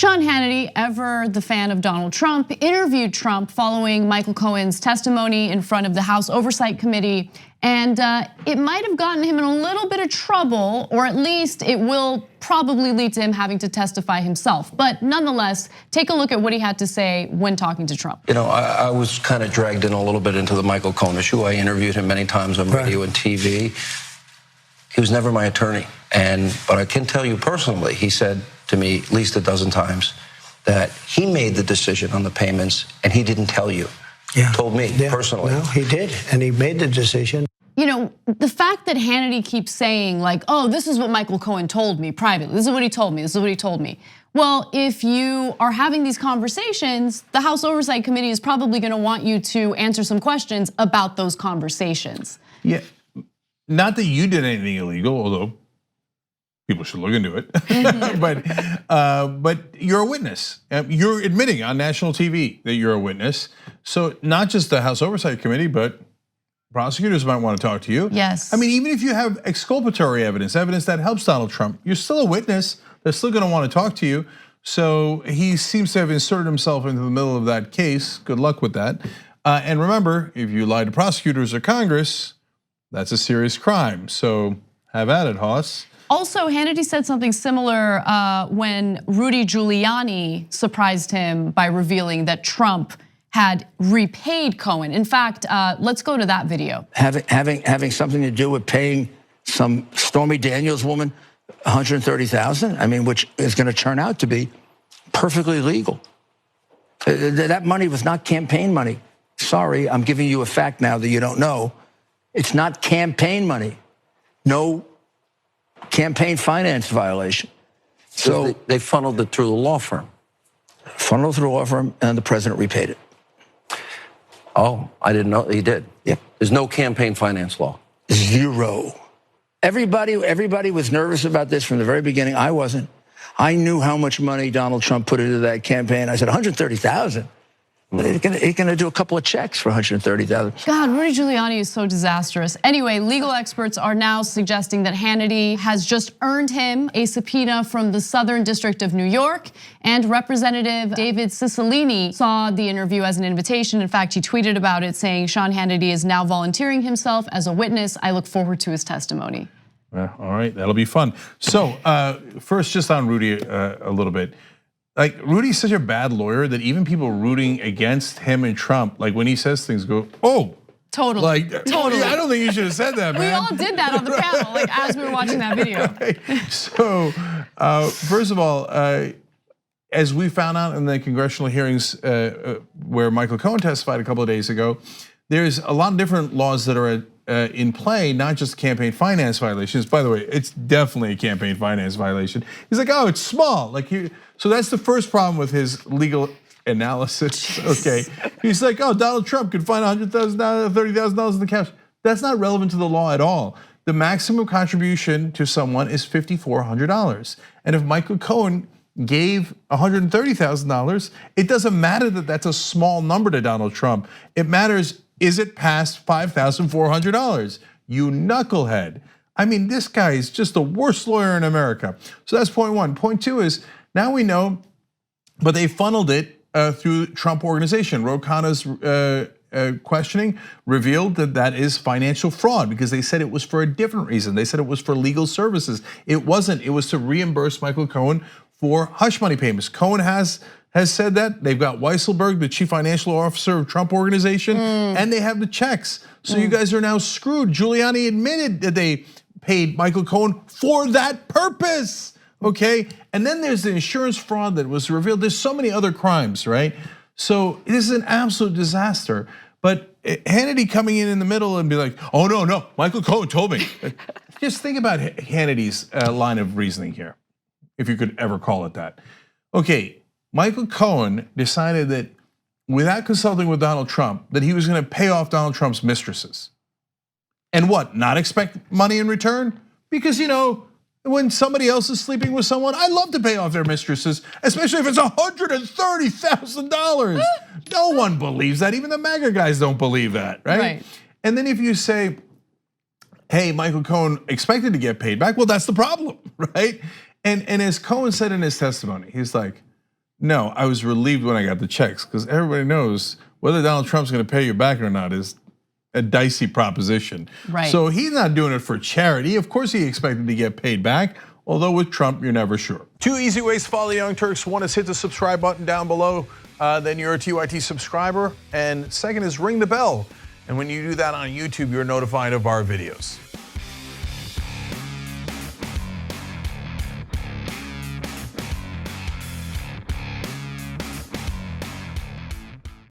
Sean Hannity, ever the fan of Donald Trump, interviewed Trump following Michael Cohen's testimony in front of the House Oversight Committee. And it might have gotten him in a little bit of trouble, or at least it will probably lead to him having to testify himself. But nonetheless, take a look at what he had to say when talking to Trump. You know, I was kind of dragged in a little bit into the Michael Cohen issue. I interviewed him many times on radio and TV. He was never my attorney. But I can tell you personally, he said to me at least a dozen times that he made the decision on the payments and he didn't tell you. Yeah. Told me personally. No, he did, and he made the decision. You know, the fact that Hannity keeps saying like, oh, this is what Michael Cohen told me privately. This is what he told me, this is what he told me. Well, if you are having these conversations, the House Oversight Committee is probably gonna want you to answer some questions about those conversations. Yeah, not that you did anything illegal, although people should look into it. But you're a witness. You're admitting on national TV that you're a witness. So not just the House Oversight Committee, but prosecutors might want to talk to you. Yes. I mean, even if you have exculpatory evidence that helps Donald Trump, you're still a witness. They're still going to want to talk to you. So he seems to have inserted himself into the middle of that case. Good luck with that. And remember, if you lie to prosecutors or Congress, that's a serious crime. So have at it, Hoss. Also, Hannity said something similar when Rudy Giuliani surprised him by revealing that Trump had repaid Cohen. In fact, let's go to that video. Having something to do with paying some Stormy Daniels woman $130,000, I mean, which is going to turn out to be perfectly legal. That money was not campaign money. Sorry, I'm giving you a fact now that you don't know. It's not campaign money. No campaign finance violation. So they funneled it through the law firm. Funneled through a law firm, and the president repaid it. Oh, I didn't know he did. Yeah. There's no campaign finance law. Zero. Everybody was nervous about this from the very beginning. I wasn't. I knew how much money Donald Trump put into that campaign. I said, 130,000. He's gonna do a couple of checks for 130,000. God, Rudy Giuliani is so disastrous. Anyway, legal experts are now suggesting that Hannity has just earned him a subpoena from the Southern District of New York. And Representative David Cicilline saw the interview as an invitation. In fact, he tweeted about it saying, Sean Hannity is now volunteering himself as a witness. I look forward to his testimony. All right, that'll be fun. So first, just on Rudy a little bit. Like, Rudy's such a bad lawyer that even people rooting against him and Trump, like when he says things, go, oh. Totally, like, totally. I don't think you should have said that, man. We all did that on the panel, like as we were watching that video. Right. So, first of all, as we found out in the congressional hearings where Michael Cohen testified a couple of days ago, there's a lot of different laws that are in play, not just campaign finance violations. By the way, it's definitely a campaign finance violation. He's like, oh, it's small. Like, so that's the first problem with his legal analysis. Okay, he's like, oh, Donald Trump could find $100,000, $30,000 in the cash. That's not relevant to the law at all. The maximum contribution to someone is $5,400, and if Michael Cohen gave $130,000, it doesn't matter that that's a small number to Donald Trump. It matters, is it past $5,400? You knucklehead. I mean, this guy is just the worst lawyer in America. So that's point one. Point two is, now we know, but they funneled it through Trump Organization. Ro Khanna's questioning revealed that that is financial fraud because they said it was for a different reason. They said it was for legal services. It wasn't. It was to reimburse Michael Cohen for hush money payments. Cohen has said that. They've got Weisselberg, the chief financial officer of Trump Organization, and they have the checks. So you guys are now screwed. Giuliani admitted that they paid Michael Cohen for that purpose, okay? And then there's the insurance fraud that was revealed. There's so many other crimes, right? So this is an absolute disaster. But Hannity coming in the middle and be like, oh no, Michael Cohen told me. Just think about Hannity's line of reasoning here, if you could ever call it that. Okay, Michael Cohen decided that without consulting with Donald Trump, that he was gonna pay off Donald Trump's mistresses. And what, not expect money in return? Because when somebody else is sleeping with someone, I love to pay off their mistresses, especially if it's $130,000. No one believes that, even the MAGA guys don't believe that, right? And then if you say, hey, Michael Cohen expected to get paid back, well, that's the problem, right? And as Cohen said in his testimony, he's like, No, I was relieved when I got the checks because everybody knows whether Donald Trump's going to pay you back or not is a dicey proposition. Right. So he's not doing it for charity. Of course he expected to get paid back, although with Trump, you're never sure. 2 easy ways to follow the Young Turks. One is hit the subscribe button down below, then you're a TYT subscriber. And second is ring the bell. And when you do that on YouTube, you're notified of our videos.